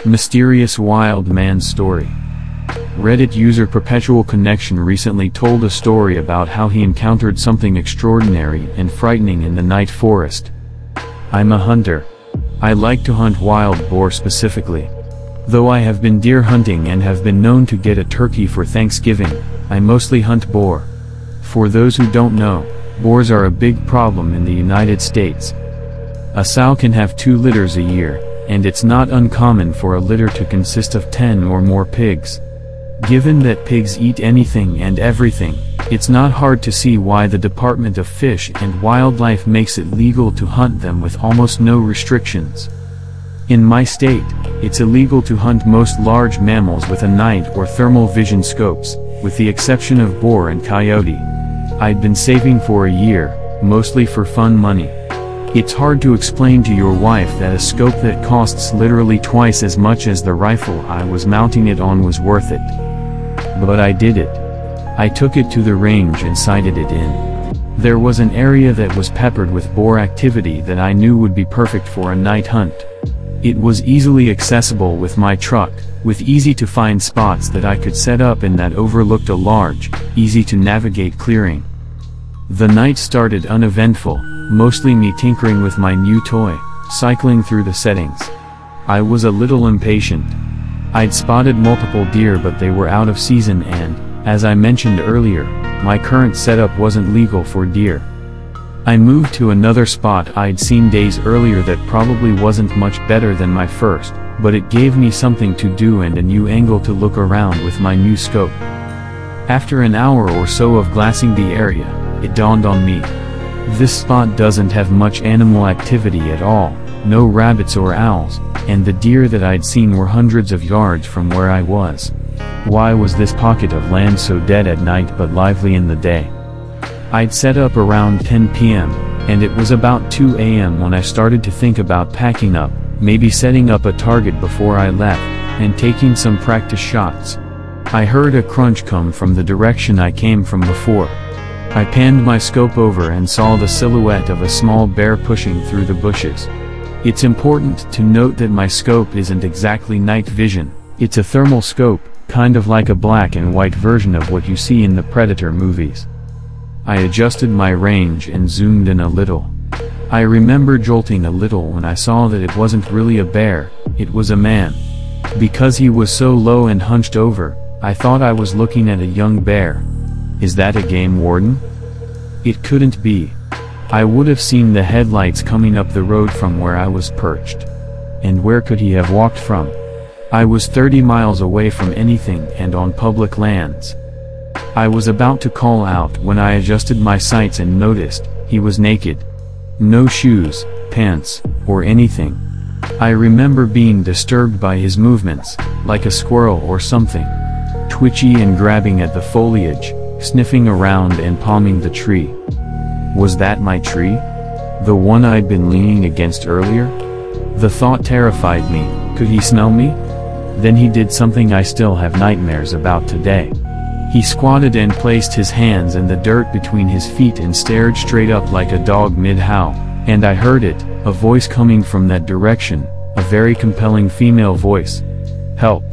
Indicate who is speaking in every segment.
Speaker 1: Mysterious Wild Man Story. Reddit user Perpetual Connection recently told a story about how he encountered something extraordinary and frightening in the night forest. I'm a hunter. I like to hunt wild boar specifically. Though I have been deer hunting and have been known to get a turkey for Thanksgiving, I mostly hunt boar. For those who don't know, boars are a big problem in the United States. A sow can have 2 litters a year, and it's not uncommon for a litter to consist of 10 or more pigs. Given that pigs eat anything and everything, it's not hard to see why the Department of Fish and Wildlife makes it legal to hunt them with almost no restrictions. In my state, it's illegal to hunt most large mammals with a night or thermal vision scopes, with the exception of boar and coyote. I'd been saving for a year, mostly for fun money. It's hard to explain to your wife that a scope that costs literally twice as much as the rifle I was mounting it on was worth it. But I did it. I took it to the range and sighted it in. There was an area that was peppered with boar activity that I knew would be perfect for a night hunt. It was easily accessible with my truck, with easy-to-find spots that I could set up and that overlooked a large, easy-to-navigate clearing. The night started uneventful, mostly me tinkering with my new toy, cycling through the settings. I was a little impatient. I'd spotted multiple deer but they were out of season and, as I mentioned earlier, my current setup wasn't legal for deer. I moved to another spot I'd seen days earlier that probably wasn't much better than my first, but it gave me something to do and a new angle to look around with my new scope. After an hour or so of glassing the area, it dawned on me. This spot doesn't have much animal activity at all, no rabbits or owls, and the deer that I'd seen were hundreds of yards from where I was. Why was this pocket of land so dead at night but lively in the day? I'd set up around 10 p.m., and it was about 2 a.m. when I started to think about packing up, maybe setting up a target before I left, and taking some practice shots. I heard a crunch come from the direction I came from before. I panned my scope over and saw the silhouette of a small bear pushing through the bushes. It's important to note that my scope isn't exactly night vision, it's a thermal scope, kind of like a black and white version of what you see in the Predator movies. I adjusted my range and zoomed in a little. I remember jolting a little when I saw that it wasn't really a bear, it was a man. Because he was so low and hunched over, I thought I was looking at a young bear. Is that a game warden? It couldn't be. I would have seen the headlights coming up the road from where I was perched. And where could he have walked from? I was 30 miles away from anything and on public lands. I was about to call out when I adjusted my sights and noticed, he was naked. No shoes, pants, or anything. I remember being disturbed by his movements, like a squirrel or something. Twitchy and grabbing at the foliage, sniffing around and palming the tree. Was that my tree? The one I'd been leaning against earlier? The thought terrified me. Could he smell me? Then he did something I still have nightmares about today. He squatted and placed his hands in the dirt between his feet and stared straight up like a dog mid-howl, and I heard it, a voice coming from that direction, a very compelling female voice. Help.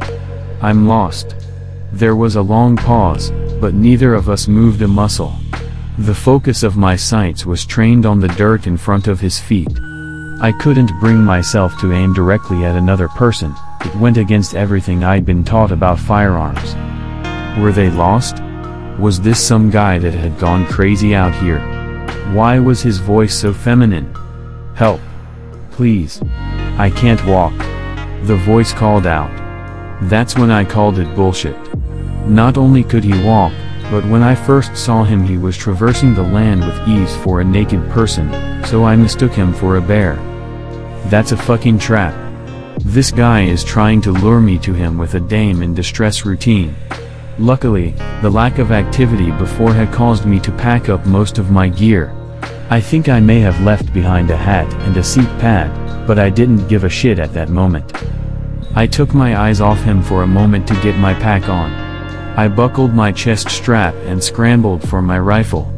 Speaker 1: I'm lost. There was a long pause, but neither of us moved a muscle. The focus of my sights was trained on the dirt in front of his feet. I couldn't bring myself to aim directly at another person, it went against everything I'd been taught about firearms. Were they lost? Was this some guy that had gone crazy out here? Why was his voice so feminine? Help. Please. I can't walk. The voice called out. That's when I called it bullshit. Not only could he walk, but when I first saw him he was traversing the land with ease for a naked person, so I mistook him for a bear. That's a fucking trap. This guy is trying to lure me to him with a dame in distress routine. Luckily, the lack of activity before had caused me to pack up most of my gear. I think I may have left behind a hat and a seat pad, but I didn't give a shit at that moment. I took my eyes off him for a moment to get my pack on. I buckled my chest strap and scrambled for my rifle.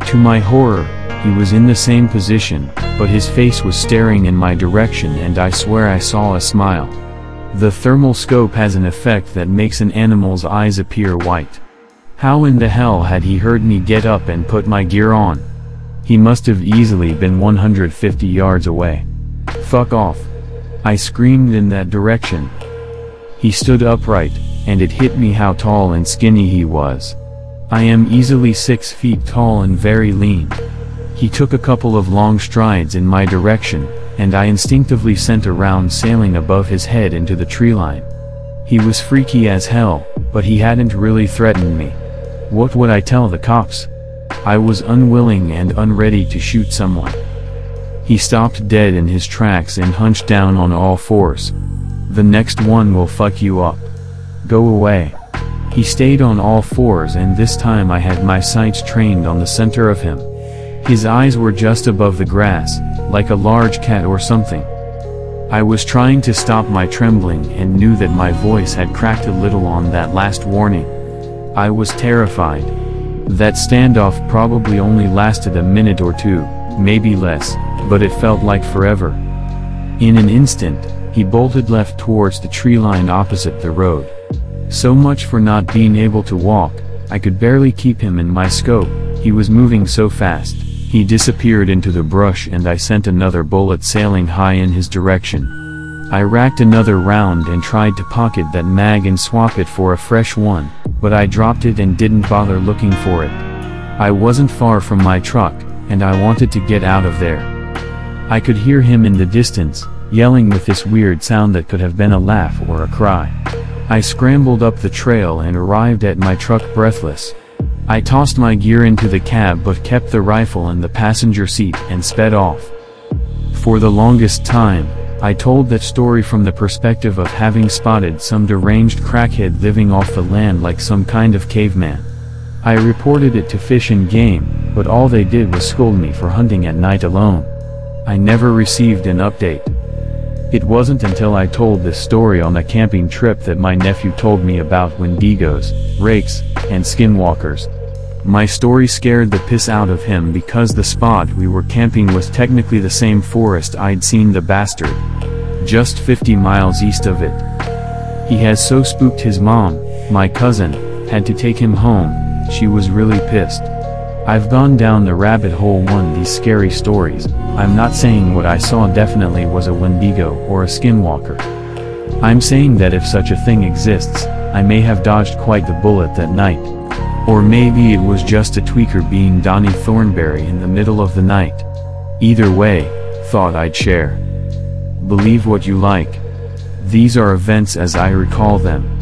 Speaker 1: To my horror, he was in the same position, but his face was staring in my direction and I swear I saw a smile. The thermal scope has an effect that makes an animal's eyes appear white. How in the hell had he heard me get up and put my gear on? He must have easily been 150 yards away. Fuck off. I screamed in that direction. He stood upright, and it hit me how tall and skinny he was. I am easily 6 feet tall and very lean. He took a couple of long strides in my direction, and I instinctively sent a round sailing above his head into the tree line. He was freaky as hell, but he hadn't really threatened me. What would I tell the cops? I was unwilling and unready to shoot someone. He stopped dead in his tracks and hunched down on all fours. The next one will fuck you up. Go away. He stayed on all fours, and this time I had my sights trained on the center of him. His eyes were just above the grass, like a large cat or something. I was trying to stop my trembling and knew that my voice had cracked a little on that last warning. I was terrified. That standoff probably only lasted a minute or two, maybe less, but it felt like forever. In an instant, he bolted left towards the tree line opposite the road. So much for not being able to walk. I could barely keep him in my scope, he was moving so fast. He disappeared into the brush and I sent another bullet sailing high in his direction. I racked another round and tried to pocket that mag and swap it for a fresh one, but I dropped it and didn't bother looking for it. I wasn't far from my truck, and I wanted to get out of there. I could hear him in the distance, yelling with this weird sound that could have been a laugh or a cry. I scrambled up the trail and arrived at my truck breathless. I tossed my gear into the cab but kept the rifle in the passenger seat and sped off. For the longest time, I told that story from the perspective of having spotted some deranged crackhead living off the land like some kind of caveman. I reported it to Fish and Game, but all they did was scold me for hunting at night alone. I never received an update. It wasn't until I told this story on a camping trip that my nephew told me about Wendigos, rakes, and skinwalkers. My story scared the piss out of him because the spot we were camping was technically the same forest I'd seen the bastard, just 50 miles east of it. He has so spooked his mom, my cousin, had to take him home. She was really pissed. I've gone down the rabbit hole on these scary stories. I'm not saying what I saw definitely was a Wendigo or a skinwalker. I'm saying that if such a thing exists, I may have dodged quite the bullet that night. Or maybe it was just a tweaker being Donnie Thornberry in the middle of the night. Either way, thought I'd share. Believe what you like. These are events as I recall them.